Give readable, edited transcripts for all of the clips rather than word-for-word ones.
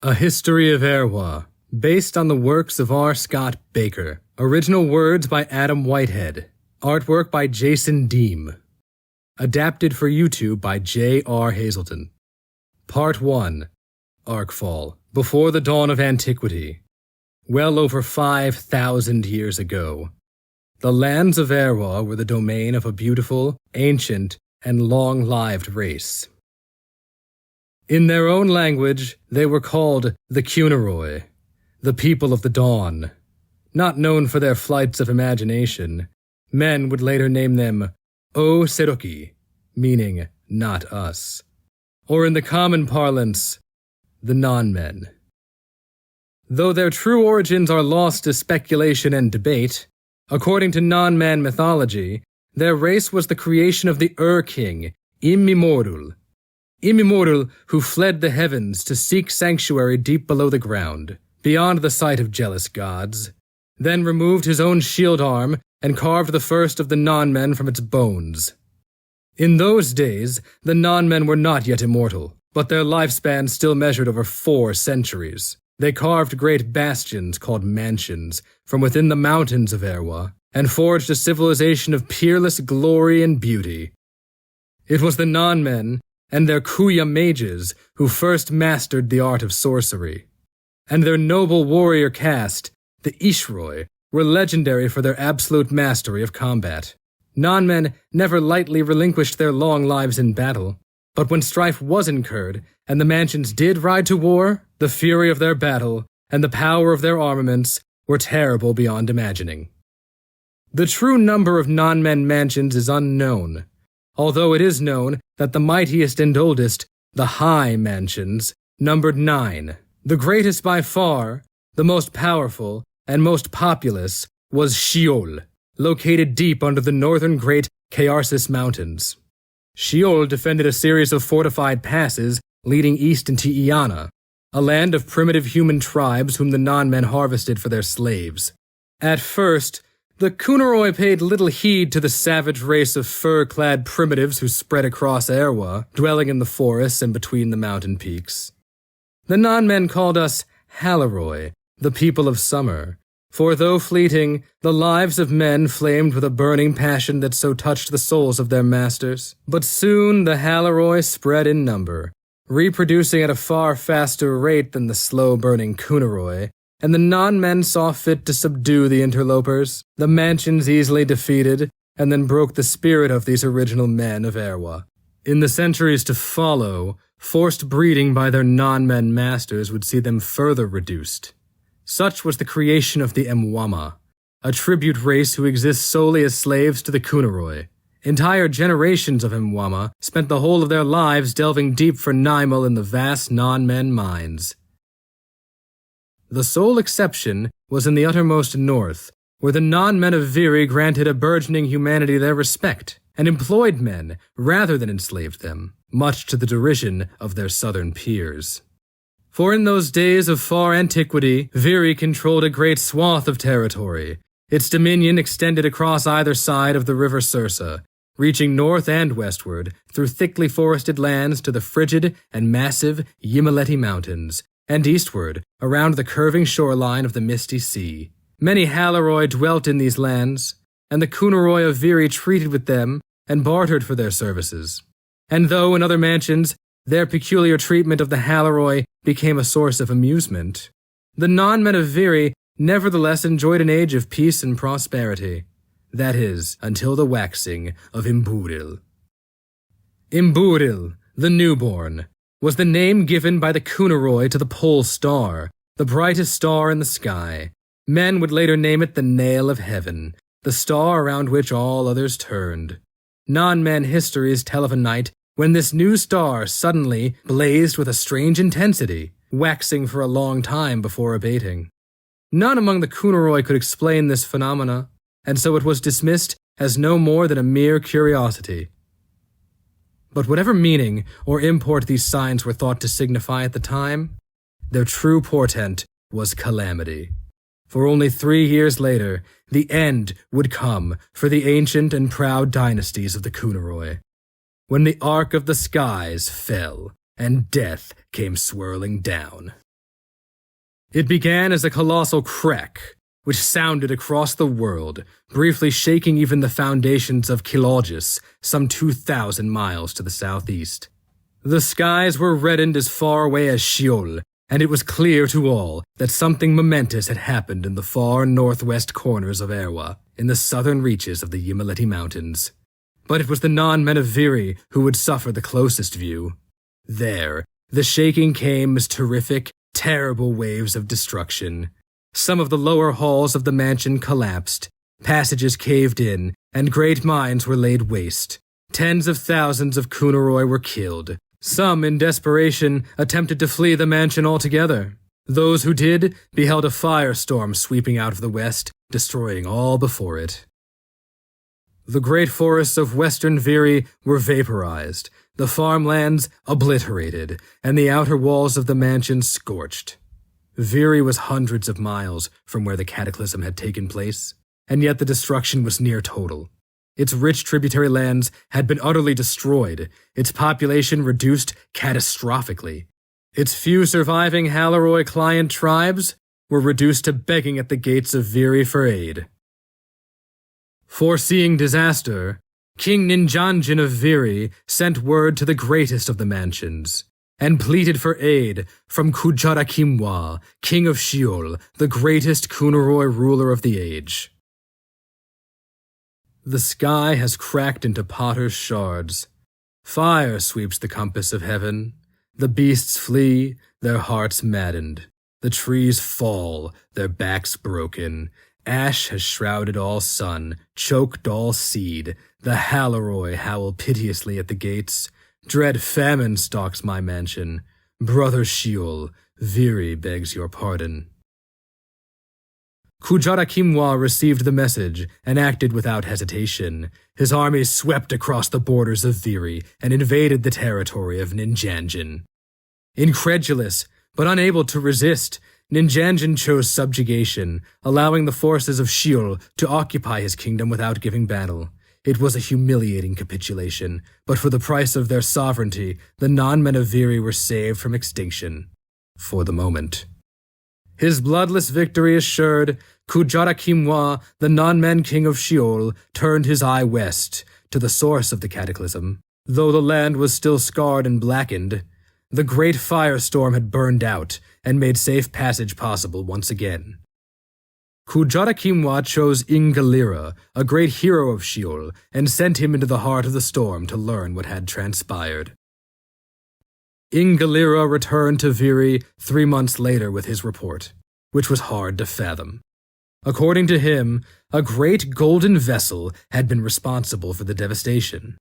A History of Eärwa, based on the works of R. Scott Bakker. Original words by Adam Whitehead. Artwork by Jason Deem. Adapted for YouTube by J.R. Hazelton. Part 1. Arkfall. Before the dawn of antiquity. Well over 5,000 years ago. The lands of Eärwa were the domain of a beautiful, ancient, and long-lived race. In their own language, they were called the Inchoroi, the people of the dawn. Not known for their flights of imagination, men would later name them O Seroki, meaning not us, or in the common parlance, the Nonmen. Though their true origins are lost to speculation and debate, according to Nonmen mythology, their race was the creation of the King, Immemortal, who fled the heavens to seek sanctuary deep below the ground, beyond the sight of jealous gods, then removed his own shield arm and carved the first of the Nonmen from its bones. In those days, the Nonmen were not yet immortal, but their lifespan still measured over 4 centuries. They carved great bastions called mansions from within the mountains of Eärwa, and forged a civilization of peerless glory and beauty. It was the Nonmen and their Kuya mages who first mastered the art of sorcery, and their noble warrior caste, the Inchoroi, were legendary for their absolute mastery of combat. Nonmen never lightly relinquished their long lives in battle, but when strife was incurred and the mansions did ride to war, the fury of their battle and the power of their armaments were terrible beyond imagining. The true number of Nonmen mansions is unknown, although it is known that the mightiest and oldest, the High Mansions, numbered 9. The greatest by far, the most powerful, and most populous was Sheol, located deep under the northern Great Kaarsis Mountains. Sheol defended a series of fortified passes leading east into Iana, a land of primitive human tribes whom the Nonmen harvested for their slaves. At first, the Inchoroi paid little heed to the savage race of fur-clad primitives who spread across Eärwa, dwelling in the forests and between the mountain peaks. The Nonmen called us Haloroi, the people of summer, for though fleeting, the lives of men flamed with a burning passion that so touched the souls of their masters. But soon the Haloroi spread in number, reproducing at a far faster rate than the slow-burning Inchoroi, and the Nonmen saw fit to subdue the interlopers. The mansions easily defeated, and then broke the spirit of these original men of Eärwa. In the centuries to follow, forced breeding by their Nonmen masters would see them further reduced. Such was the creation of the Mwama, a tribute race who exists solely as slaves to the Inchoroi. Entire generations of Mwama spent the whole of their lives delving deep for Nymal in the vast Nonmen mines. The sole exception was in the uttermost north, where the Nonmen of Viri granted a burgeoning humanity their respect, and employed men rather than enslaved them, much to the derision of their southern peers. For in those days of far antiquity, Viri controlled a great swath of territory. Its dominion extended across either side of the river Sursa, reaching north and westward through thickly forested lands to the frigid and massive Yimaleti Mountains, and eastward, around the curving shoreline of the Misty Sea. Many Haloroi dwelt in these lands, and the Inchoroi of Viri treated with them and bartered for their services. And though in other mansions, their peculiar treatment of the Haloroi became a source of amusement, the Nonmen of Viri nevertheless enjoyed an age of peace and prosperity. That is, until the waxing of Imburil. Imburil, the newborn, was the name given by the Inchoroi to the pole star, the brightest star in the sky. Men would later name it the Nail of Heaven, the star around which all others turned. Nonmen histories tell of a night when this new star suddenly blazed with a strange intensity, waxing for a long time before abating. None among the Inchoroi could explain this phenomena, and so it was dismissed as no more than a mere curiosity. But whatever meaning or import these signs were thought to signify at the time, their true portent was calamity. For only 3 years later, the end would come for the ancient and proud dynasties of the Inchoroi, when the arc of the skies fell and death came swirling down. It began as a colossal crack, which sounded across the world, briefly shaking even the foundations of Kilogis, some 2,000 miles to the southeast. The skies were reddened as far away as Sheol, and it was clear to all that something momentous had happened in the far northwest corners of Eärwa, in the southern reaches of the Yimmaleti Mountains. But it was the Nonmen of Viri who would suffer the closest view. There, the shaking came as terrific, terrible waves of destruction. Some of the lower halls of the mansion collapsed, passages caved in, and great mines were laid waste. Tens of thousands of Inchoroi were killed. Some, in desperation, attempted to flee the mansion altogether. Those who did beheld a firestorm sweeping out of the west, destroying all before it. The great forests of western Viri were vaporized, the farmlands obliterated, and the outer walls of the mansion scorched. Viri was hundreds of miles from where the cataclysm had taken place, and yet the destruction was near total. Its rich tributary lands had been utterly destroyed, its population reduced catastrophically. Its few surviving Haloroi client tribes were reduced to begging at the gates of Viri for aid. Foreseeing disaster, King Ninjanjin of Viri sent word to the greatest of the mansions, and pleaded for aid from Kujarakimwa, king of Sheol, the greatest Inchoroi ruler of the age. The sky has cracked into potter's shards. Fire sweeps the compass of heaven. The beasts flee, their hearts maddened. The trees fall, their backs broken. Ash has shrouded all sun, choked all seed. The Haloroi howl piteously at the gates. Dread famine stalks my mansion. Brother Sheol, Viri begs your pardon. Kujarakimwa received the message and acted without hesitation. His army swept across the borders of Viri and invaded the territory of Ninjanjin. Incredulous, but unable to resist, Ninjanjin chose subjugation, allowing the forces of Sheol to occupy his kingdom without giving battle. It was a humiliating capitulation, but for the price of their sovereignty, the Nonmen of Viri were saved from extinction. For the moment. His bloodless victory assured, Kujarakimwa, the Nonmen king of Sheol, turned his eye west, to the source of the cataclysm. Though the land was still scarred and blackened, the great firestorm had burned out and made safe passage possible once again. Kujarakimwa chose Ingalira, a great hero of Sheol, and sent him into the heart of the storm to learn what had transpired. Ingalira returned to Viri 3 months later with his report, which was hard to fathom. According to him, a great golden vessel had been responsible for the devastation.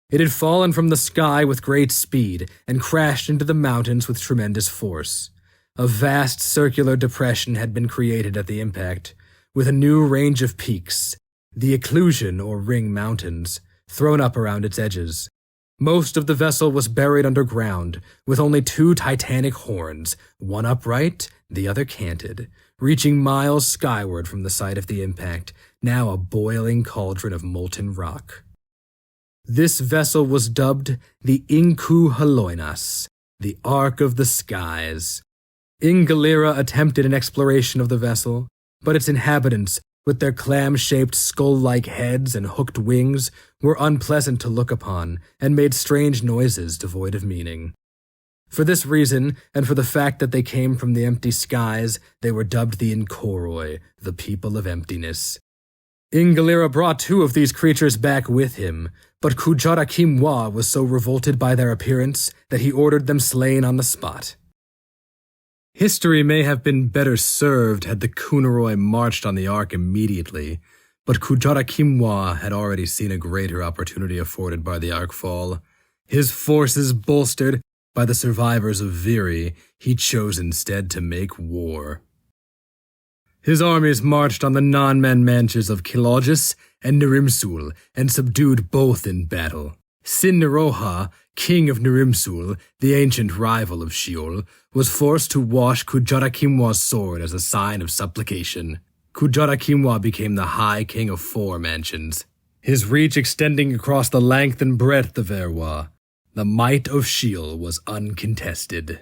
It had fallen from the sky with great speed and crashed into the mountains with tremendous force. A vast circular depression had been created at the impact, with a new range of peaks, the Occlusion or Ring Mountains, thrown up around its edges. Most of the vessel was buried underground, with only 2 titanic horns, one upright, the other canted, reaching miles skyward from the site of the impact, now a boiling cauldron of molten rock. This vessel was dubbed the Inku Haloinas, the Ark of the Skies. Ingalira attempted an exploration of the vessel, but its inhabitants, with their clam-shaped skull-like heads and hooked wings, were unpleasant to look upon and made strange noises devoid of meaning. For this reason, and for the fact that they came from the empty skies, they were dubbed the Inchoroi, the people of emptiness. Ingalira brought 2 of these creatures back with him, but Kujarakimwa was so revolted by their appearance that he ordered them slain on the spot. History may have been better served had the Inchoroi marched on the Ark immediately, but Kujarakimwa had already seen a greater opportunity afforded by the Arkfall. His forces bolstered by the survivors of Viri, he chose instead to make war. His armies marched on the Nonmen mansions of Kilogis and Nirimsul and subdued both in battle. Sinniroha, king of Nirimsul, the ancient rival of Sheol, was forced to wash Kujarakimwa's sword as a sign of supplication. Kujarakimwa became the High King of 4 mansions, his reach extending across the length and breadth of Eärwa. The might of Sheol was uncontested.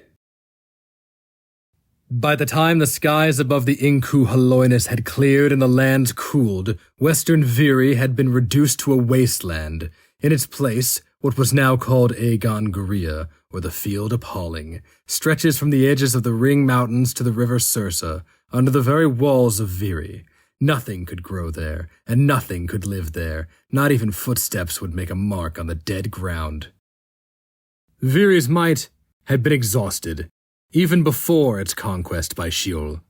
By the time the skies above the Inchoroi had cleared and the lands cooled, western Viri had been reduced to a wasteland. In its place, what was now called Aegon Guria, or the Field Appalling, stretches from the edges of the Ring Mountains to the river Sursa, under the very walls of Viri. Nothing could grow there, and nothing could live there. Not even footsteps would make a mark on the dead ground. Viri's might had been exhausted, even before its conquest by Sheol.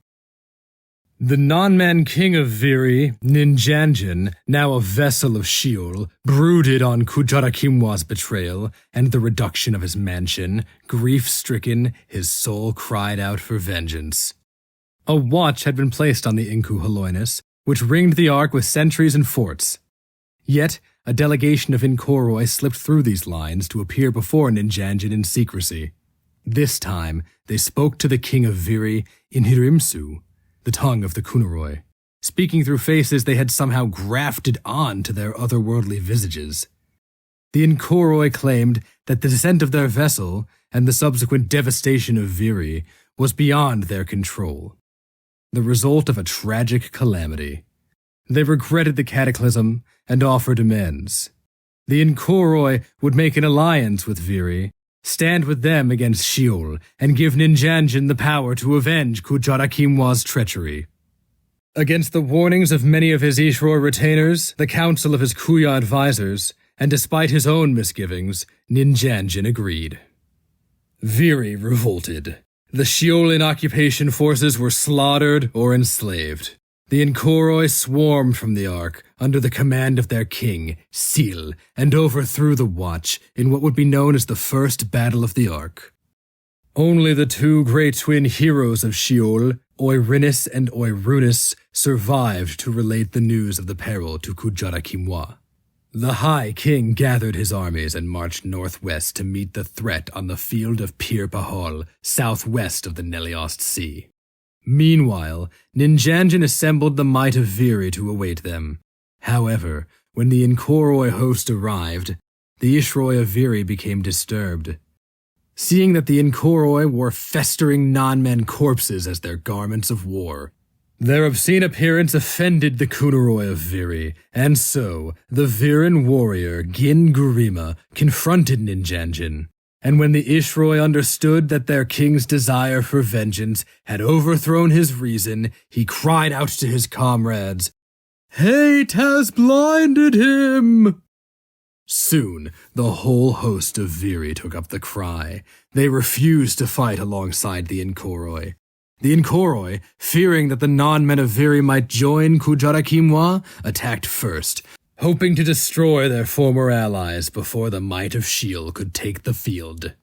The Nonmen king of Viri, Ninjanjin, now a vessel of Sheol, brooded on Kujarakimwa's betrayal and the reduction of his mansion. Grief-stricken, his soul cried out for vengeance. A watch had been placed on the Inchoroi, which ringed the Ark with sentries and forts. Yet, a delegation of Inchoroi slipped through these lines to appear before Ninjanjin in secrecy. This time, they spoke to the king of Viri in Hirimsu, the tongue of the Kunaroi, speaking through faces they had somehow grafted on to their otherworldly visages. The Inchoroi claimed that the descent of their vessel and the subsequent devastation of Viri was beyond their control, the result of a tragic calamity. They regretted the cataclysm and offered amends. The Inchoroi would make an alliance with Viri, stand with them against Sheol, and give Ninjanjin the power to avenge Kujarakimwa's treachery. Against the warnings of many of his Inchoroi retainers, the counsel of his Kuya advisors, and despite his own misgivings, Ninjanjin agreed. Viri revolted. The Sheolin occupation forces were slaughtered or enslaved. The Inchoroi swarmed from the Ark under the command of their king, Sil, and overthrew the Watch in what would be known as the First Battle of the Ark. Only the two great twin heroes of Sheol, Oirinis and Oirunis, survived to relate the news of the peril to Kujarakimwa. The High King gathered his armies and marched northwest to meet the threat on the field of Pir Bahol, southwest of the Neliost Sea. Meanwhile, Ninjanjin assembled the might of Viri to await them. However, when the Inchoroi host arrived, the Inchoroi of Viri became disturbed. Seeing that the Inchoroi wore festering Nonmen corpses as their garments of war, their obscene appearance offended the Kunaroi of Viri, and so the Virin warrior Gin Gurima confronted Ninjanjin. And when the Inchoroi understood that their king's desire for vengeance had overthrown his reason, he cried out to his comrades, "Hate has blinded him!" Soon, the whole host of Viri took up the cry. They refused to fight alongside the Inchoroi. The Inchoroi, fearing that the Nonmen of Viri might join Kujarakimwa, attacked first, hoping to destroy their former allies before the might of Sheol could take the field.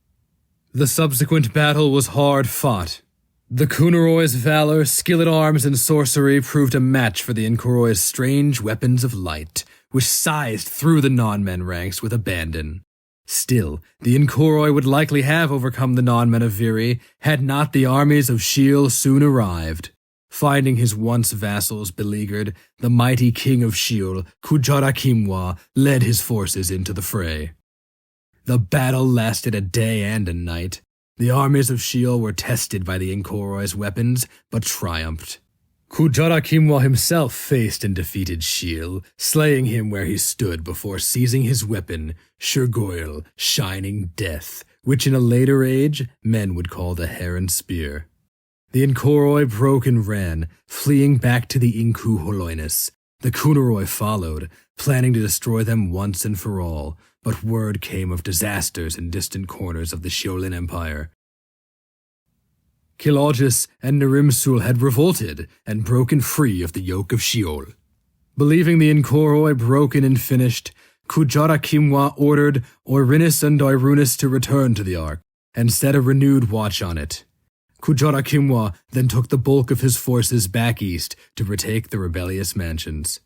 The subsequent battle was hard fought. The Kunaroi's valor, skill at arms, and sorcery proved a match for the Inchoroi's strange weapons of light, which sized through the Nonmen ranks with abandon. Still, the Inchoroi would likely have overcome the Nonmen of Viri had not the armies of Sheol soon arrived. Finding his once vassals beleaguered, the mighty king of Sheol, Kujarakimwa, led his forces into the fray. The battle lasted a day and a night. The armies of Sheol were tested by the Inchoroi's weapons, but triumphed. Kujarakimwa himself faced and defeated Sheol, slaying him where he stood before seizing his weapon, Shurgoyle, Shining Death, which in a later age men would call the Heron Spear. The Inchoroi broke and ran, fleeing back to the Inchoroi. The Kunaroi followed, planning to destroy them once and for all, but word came of disasters in distant corners of the Sheolin Empire. Kilogis and Narimsul had revolted and broken free of the yoke of Sheol. Believing the Inchoroi broken and finished, Kujarakimwa ordered Oirinis and Oirunis to return to the Ark and set a renewed watch on it. Kujarakimwa then took the bulk of his forces back east to retake the rebellious mansions.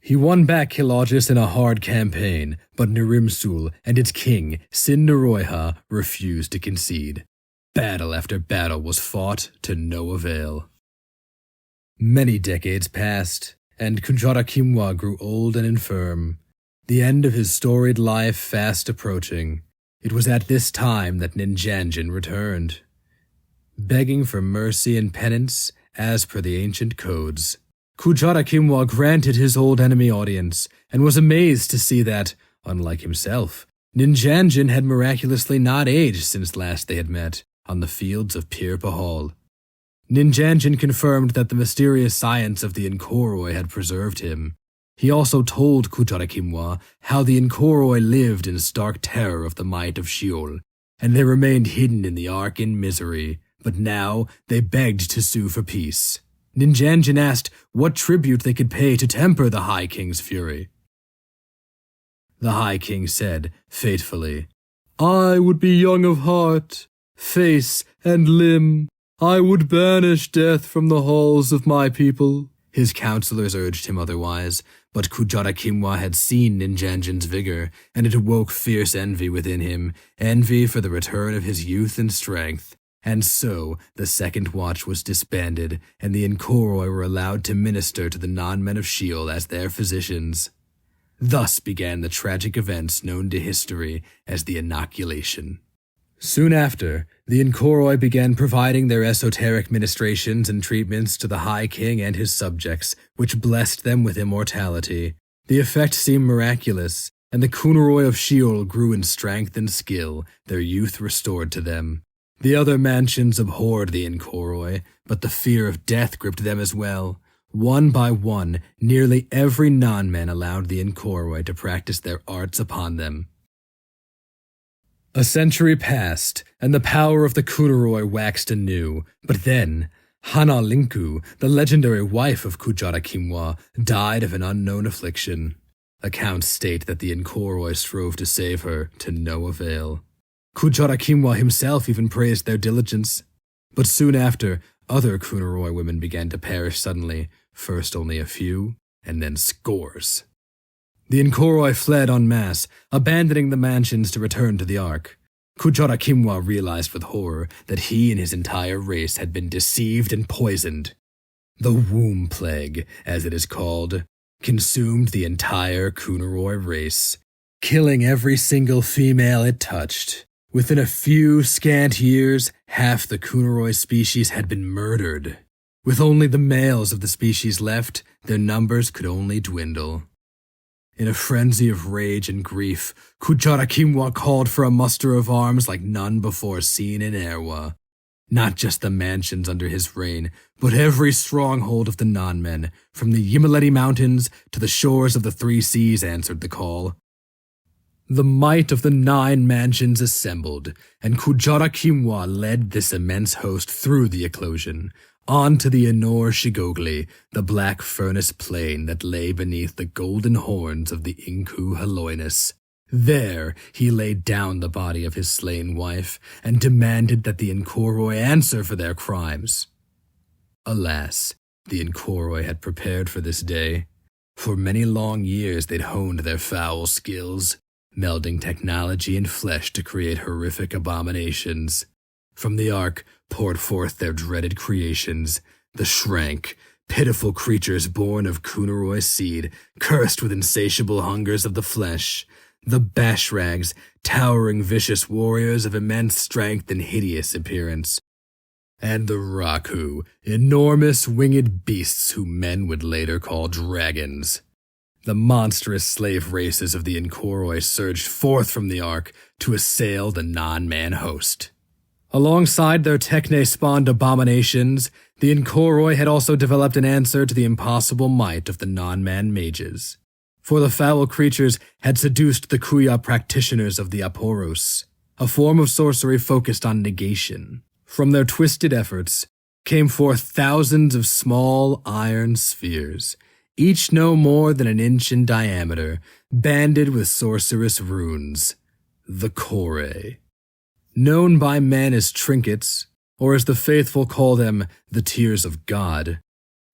He won back Kilogis in a hard campaign, but Narimsul and its king, Sindaroiha, refused to concede. Battle after battle was fought to no avail. Many decades passed, and Kujarakimwa grew old and infirm, the end of his storied life fast approaching. It was at this time that Ninjanjin returned. begging for mercy and penance as per the ancient codes. Kujata Kimwa granted his old enemy audience, and was amazed to see that, unlike himself, Ninjanjin had miraculously not aged since last they had met on the fields of Pir Pahal. Ninjanjin confirmed that the mysterious science of the Inchoroi had preserved him. He also told Kujata Kimwa how the Inchoroi lived in stark terror of the might of Sheol, and they remained hidden in the Ark in misery, but now they begged to sue for peace. Ninjanjin asked what tribute they could pay to temper the High King's fury. The High King said, fatefully, "I would be young of heart, face, and limb. I would banish death from the halls of my people." His counselors urged him otherwise, but Kujata Kimwa had seen Ninjanjin's vigor, and it awoke fierce envy within him, envy for the return of his youth and strength. And so, the second watch was disbanded, and the Inchoroi were allowed to minister to the Nonmen of Sheol as their physicians. Thus began the tragic events known to history as the Inoculation. Soon after, the Inchoroi began providing their esoteric ministrations and treatments to the High King and his subjects, which blessed them with immortality. The effect seemed miraculous, and the Kunaroi of Sheol grew in strength and skill, their youth restored to them. The other mansions abhorred the Inchoroi, but the fear of death gripped them as well. One by one, nearly every non-man allowed the Inchoroi to practice their arts upon them. A century passed, and the power of the Kunaroi waxed anew, but then Hana Linku, the legendary wife of Kujata Kimwa, died of an unknown affliction. Accounts state that the Inchoroi strove to save her, to no avail. Kujata Kimwa himself even praised their diligence. But soon after, other Kunaroi women began to perish suddenly, first only a few, and then scores. The Inchoroi fled en masse, abandoning the mansions to return to the Ark. Kujata Kimwa realized with horror that he and his entire race had been deceived and poisoned. The womb plague, as it is called, consumed the entire Kunaroi race, killing every single female it touched. Within a few scant years, half the Kunaroi species had been murdered. With only the males of the species left, their numbers could only dwindle. In a frenzy of rage and grief, Kujata Kimwa called for a muster of arms like none before seen in Eärwa. Not just the mansions under his reign, but every stronghold of the Nonmen, from the Yimileti Mountains to the shores of the Three Seas, answered the call. The might of the 9 mansions assembled, and Kujata Kimwa led this immense host through the eclosion, on to the Enor Shigogli, the black furnace plain that lay beneath the golden horns of the Inku Haloinus. There he laid down the body of his slain wife, and demanded that the Inchoroi answer for their crimes. Alas, the Inchoroi had prepared for this day. For many long years they'd honed their foul skills, melding technology and flesh to create horrific abominations. From the Ark poured forth their dreaded creations, the shrank, pitiful creatures born of Kunaroi's seed, cursed with insatiable hungers of the flesh, the Bashrags, towering vicious warriors of immense strength and hideous appearance, and the Raku, enormous winged beasts whom men would later call dragons. The monstrous slave races of the Inchoroi surged forth from the Ark to assail the non-man host. Alongside their techne-spawned abominations, the Inchoroi had also developed an answer to the impossible might of the non-man mages. For the foul creatures had seduced the Kuya practitioners of the Aporos, a form of sorcery focused on negation. From their twisted efforts came forth thousands of small iron spheres, each no more than an inch in diameter, banded with sorcerous runes, the Kore. Known by men as trinkets, or as the faithful call them, the tears of God.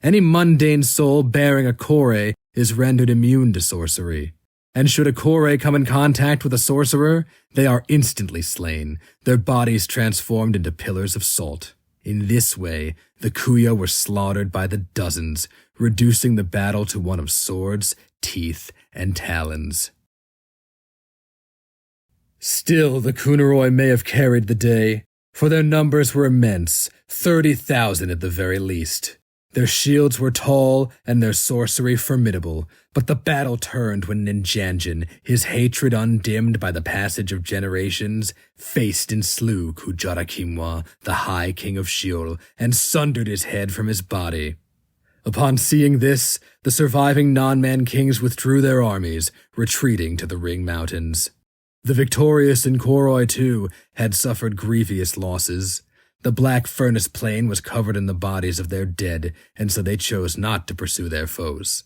Any mundane soul bearing a Kore is rendered immune to sorcery, and should a Kore come in contact with a sorcerer, they are instantly slain, their bodies transformed into pillars of salt. In this way, the Kuya were slaughtered by the dozens, reducing the battle to one of swords, teeth, and talons. Still, the Kunaroi may have carried the day. For their numbers were immense, 30,000 at the very least. Their shields were tall and their sorcery formidable, but the battle turned when Ninjanjin, his hatred undimmed by the passage of generations, faced and slew Kujarakimwa, the High King of Sheol, and sundered his head from his body. Upon seeing this, the surviving Nonmen kings withdrew their armies, retreating to the Ring Mountains. The victorious Inchoroi, too, had suffered grievous losses. The Black Furnace Plain was covered in the bodies of their dead, and so they chose not to pursue their foes.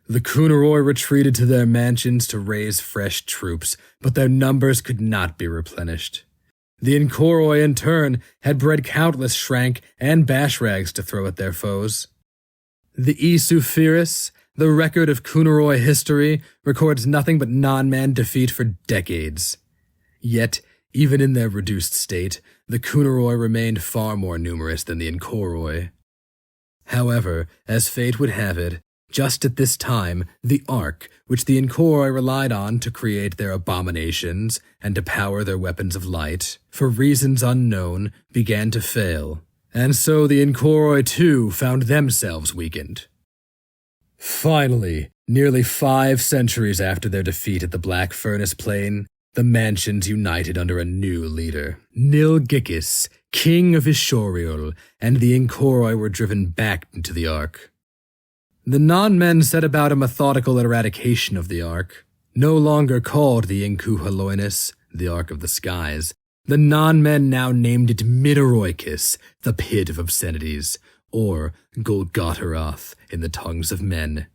The Kunaroi retreated to their mansions to raise fresh troops, but their numbers could not be replenished. The Inchoroi, in turn, had bred countless Shrank and Bashrags to throw at their foes. The Isuphiris, the record of Kunaroi history, records nothing but non-man defeat for decades. Yet, even in their reduced state, the Kunaroi remained far more numerous than the Inchoroi. However, as fate would have it, just at this time, the Ark, which the Inchoroi relied on to create their abominations and to power their weapons of light, for reasons unknown, began to fail. And so the Inchoroi too found themselves weakened. Finally, nearly 5 centuries after their defeat at the Black Furnace Plain, the mansions united under a new leader, Nilgikis, king of Ishoriol, and the Inchoroi were driven back into the Ark. The non-men set about a methodical eradication of the Ark. No longer called the Inku Haloinus, the Ark of the Skies, the non-men now named it Midoroikis, the Pit of Obscenities, or Golgotharoth in the tongues of men.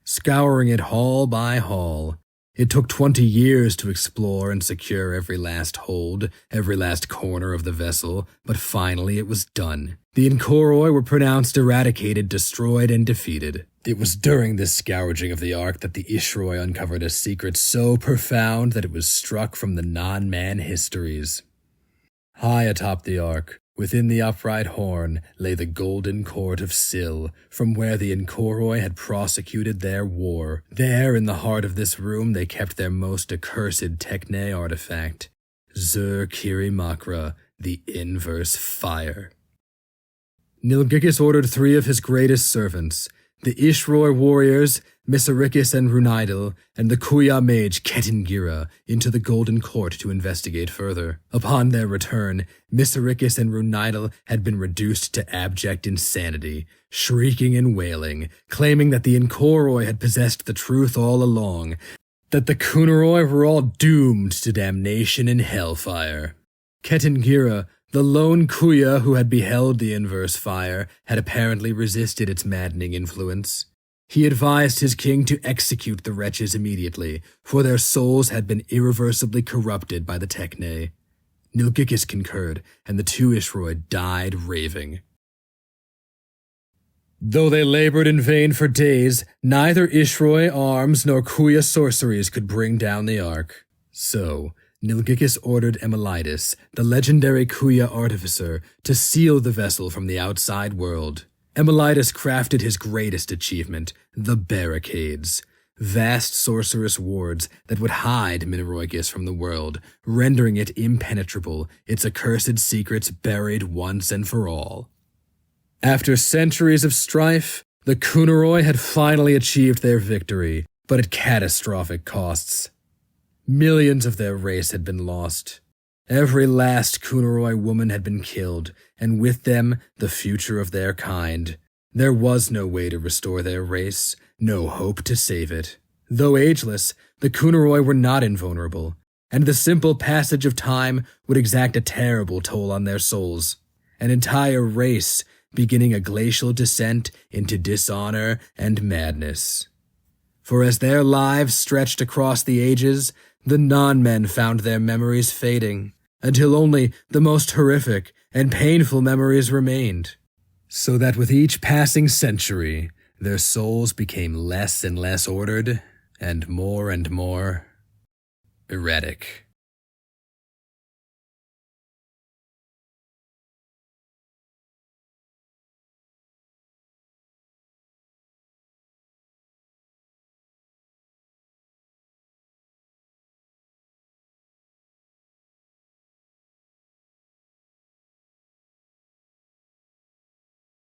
Scouring it hall by hall, it took 20 years to explore and secure every last hold, every last corner of the vessel, but finally it was done. The Inchoroi were pronounced eradicated, destroyed, and defeated. It was during this scourging of the Ark that the Inchoroi uncovered a secret so profound that it was struck from the non-man histories. High atop the Ark, within the upright horn, lay the golden court of Sil, from where the Inchoroi had prosecuted their war. There, in the heart of this room, they kept their most accursed Techne artifact, Zur Kirimakra, the inverse fire. Nilgikis ordered 3 of his greatest servants, the Ishroi warriors, Misarikis and Runaidal, and the Kuya mage Ketingira, into the Golden Court to investigate further. Upon their return, Misarikis and Runaidal had been reduced to abject insanity, shrieking and wailing, claiming that the Inchoroi had possessed the truth all along, that the Kunaroi were all doomed to damnation in hellfire. Ketingira, the lone Kuya who had beheld the inverse fire, had apparently resisted its maddening influence. He advised his king to execute the wretches immediately, for their souls had been irreversibly corrupted by the Techne. Nilgikis concurred, and the 2 Ishroi died raving. Though they labored in vain for days, neither Ishroi arms nor Kuya sorceries could bring down the Ark. So, Nilgikis ordered Emilitis, the legendary Kuya artificer, to seal the vessel from the outside world. Emilitis crafted his greatest achievement, the barricades, vast sorcerous wards that would hide Minoroikis from the world, rendering it impenetrable, its accursed secrets buried once and for all. After centuries of strife, the Kunaroi had finally achieved their victory, but at catastrophic costs. Millions of their race had been lost. Every last Kunaroi woman had been killed, and with them the future of their kind. There was no way to restore their race, no hope to save it. Though ageless, the Kunaroi were not invulnerable, and the simple passage of time would exact a terrible toll on their souls. An entire race beginning a glacial descent into dishonor and madness. For as their lives stretched across the ages, the non-men found their memories fading, until only the most horrific and painful memories remained. So that with each passing century, their souls became less and less ordered, and more erratic.